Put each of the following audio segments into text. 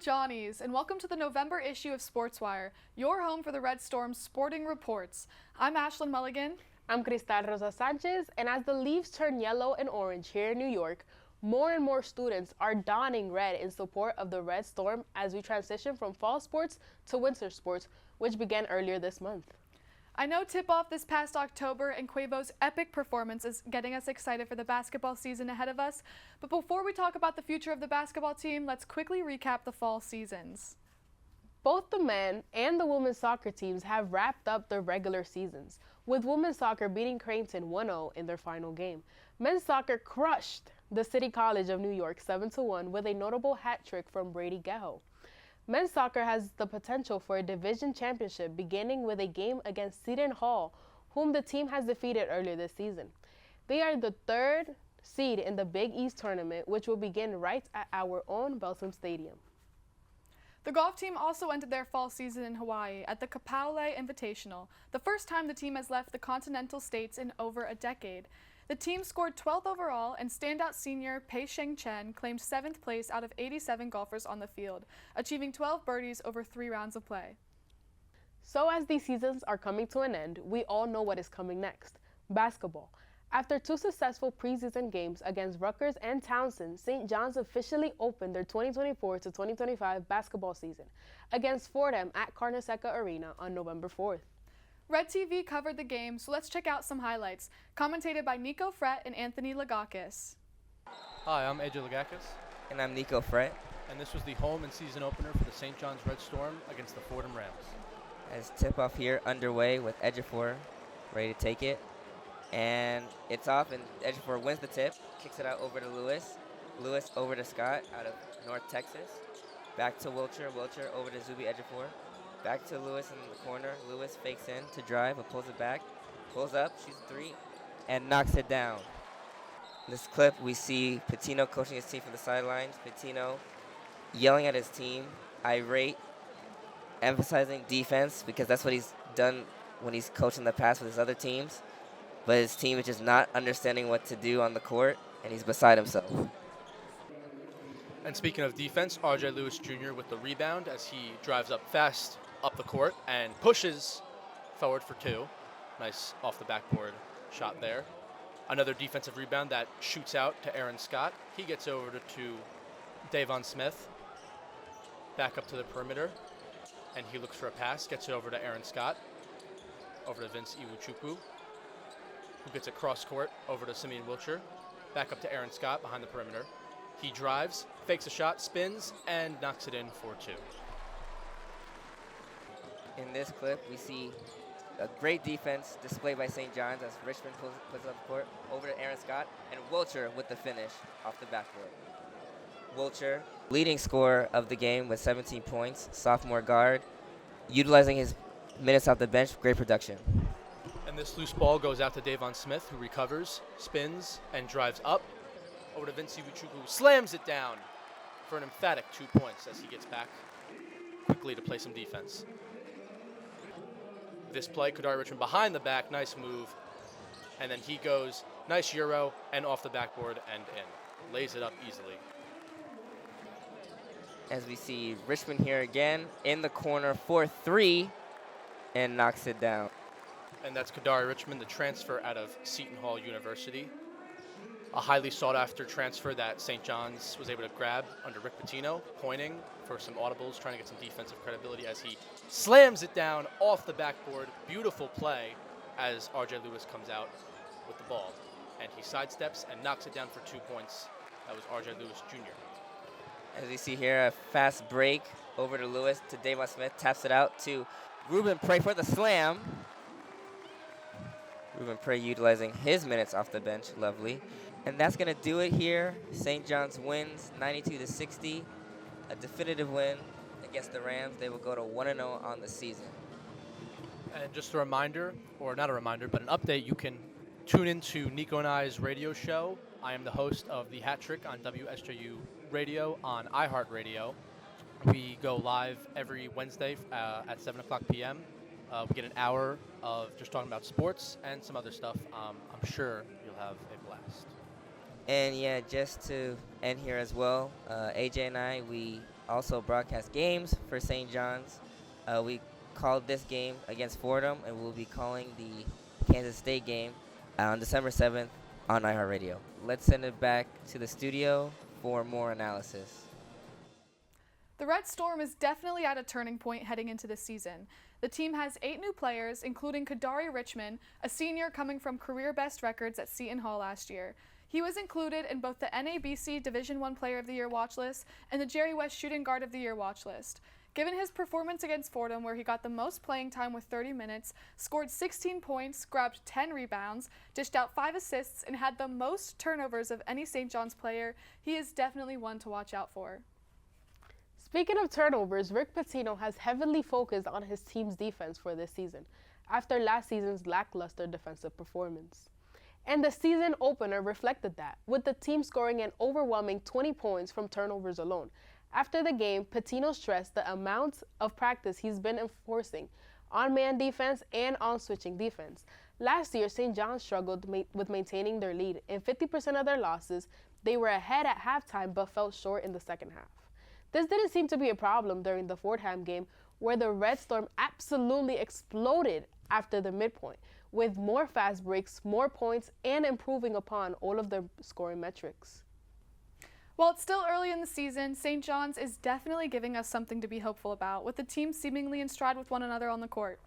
Johnnies, and welcome to the November issue of SportsWire, your home for the Red Storm's sporting reports. I'm Ashlyn Mulligan. I'm Cristal Rosa-Sanchez, and as the leaves turn yellow and orange here in New York, more and more students are donning red in support of the Red Storm as we transition from fall sports to winter sports, which began earlier this month. I know tip-off this past October and Quavo's epic performance is getting us excited for the basketball season ahead of us, but before we talk about the future of the basketball team, let's quickly recap the fall seasons. Both the men and the women's soccer teams have wrapped up their regular seasons, with women's soccer beating Creighton 1-0 in their final game. Men's soccer crushed the City College of New York 7-1 with a notable hat trick from Brady Geho. Men's soccer has the potential for a division championship beginning with a game against Seton Hall, whom the team has defeated earlier this season. They are the third seed in the Big East tournament, which will begin right at our own Belsum Stadium. The golf team also ended their fall season in Hawaii at the Kapolei Invitational, the first time the team has left the continental states in over a decade. The team scored 12th overall, and standout senior Pei Sheng Chen claimed 7th place out of 87 golfers on the field, achieving 12 birdies over 3 rounds of play. So as these seasons are coming to an end, we all know what is coming next: basketball. After 2 successful preseason games against Rutgers and Townsend, St. John's officially opened their 2024 to 2025 basketball season against Fordham at Carnesecca Arena on November 4th. WRED-TV covered the game, so let's check out some highlights, commentated by Nico Fret and Anthony Lagakis. Hi, I'm AJ Lagakis. And I'm Nico Fret. And this was the home and season opener for the St. John's Red Storm against the Fordham Rams. As tip-off here underway with Ejiofor ready to take it. And it's off, and Ejiofor wins the tip, kicks it out over to Lewis. Lewis over to Scott out of North Texas. Back to Wilcher. Wilcher over to Zuby Ejiofor. Back to Lewis in the corner. Lewis fakes in to drive, but pulls it back. Pulls up, shoots 3, and knocks it down. In this clip, we see Patino coaching his team from the sidelines. Patino yelling at his team, irate, emphasizing defense, because that's what he's done when he's coached in the past with his other teams. But his team is just not understanding what to do on the court, and he's beside himself. And speaking of defense, RJ Lewis Jr. with the rebound as he drives up fast up the court and pushes forward for 2. Nice off the backboard shot there. Another defensive rebound that shoots out to Aaron Scott. He gets over to Davon Smith. Back up to the perimeter. And he looks for a pass, gets it over to Aaron Scott. Over to Vince Iwuchukwu, who gets it cross court over to Simeon Wilcher. Back up to Aaron Scott behind the perimeter. He drives, fakes a shot, spins, and knocks it in for 2. In this clip, we see a great defense displayed by St. John's as Richmond puts it up the court over to Aaron Scott, and Wilcher with the finish off the backboard. Wilcher, leading scorer of the game with 17 points, sophomore guard, utilizing his minutes off the bench, great production. And this loose ball goes out to Davon Smith, who recovers, spins, and drives up over to Vince Iwuchukwu, slams it down for an emphatic 2 points as he gets back quickly to play some defense. This play, Kadari Richmond behind the back, nice move. And then he goes, nice Euro, and off the backboard and in. Lays it up easily. As we see Richmond here again in the corner for 3 and knocks it down. And that's Kadari Richmond, the transfer out of Seton Hall University. A highly sought-after transfer that St. John's was able to grab under Rick Pitino, pointing for some audibles, trying to get some defensive credibility as he slams it down off the backboard. Beautiful play as RJ Lewis comes out with the ball. And he sidesteps and knocks it down for 2 points. That was RJ Lewis Jr. As we see here, a fast break over to Lewis, to Davon Smith, taps it out to Ruben Prey for the slam. Ruben Prey utilizing his minutes off the bench, lovely. And that's going to do it here. St. John's wins 92-60, a definitive win against the Rams. They will go to 1-0 on the season. And just a reminder, or not a reminder, but an update, you can tune into Nico and I's radio show. I am the host of The Hat Trick on WSJU Radio on iHeartRadio. We go live every Wednesday at 7 o'clock p.m. We get an hour of just talking about sports and some other stuff. I'm sure you'll have a blast. And yeah, just to end here as well, AJ and I, we also broadcast games for St. John's. We called this game against Fordham, and we'll be calling the Kansas State game on December 7th on iHeartRadio. Let's send it back to the studio for more analysis. The Red Storm is definitely at a turning point heading into this season. The team has 8 new players, including Kadari Richmond, a senior coming from career best records at Seton Hall last year. He was included in both the NABC Division I Player of the Year watch list and the Jerry West Shooting Guard of the Year watch list. Given his performance against Fordham, where he got the most playing time with 30 minutes, scored 16 points, grabbed 10 rebounds, dished out 5 assists, and had the most turnovers of any St. John's player, he is definitely one to watch out for. Speaking of turnovers, Rick Pitino has heavily focused on his team's defense for this season, after last season's lackluster defensive performance. And the season opener reflected that, with the team scoring an overwhelming 20 points from turnovers alone. After the game, Pitino stressed the amount of practice he's been enforcing on man defense and on switching defense. Last year, St. John's struggled with maintaining their lead. In 50% of their losses, they were ahead at halftime but fell short in the second half. This didn't seem to be a problem during the Fordham game, where the Red Storm absolutely exploded after the midpoint, with more fast breaks, more points, and improving upon all of their scoring metrics. While it's still early in the season, St. John's is definitely giving us something to be hopeful about, with the team seemingly in stride with one another on the court.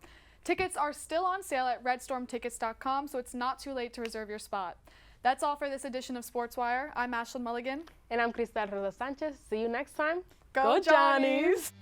Tickets are still on sale at redstormtickets.com, so it's not too late to reserve your spot. That's all for this edition of SportsWire. I'm Ashlyn Mulligan. And I'm Cristal Rosa-Sanchez. See you next time. Go Johnnies!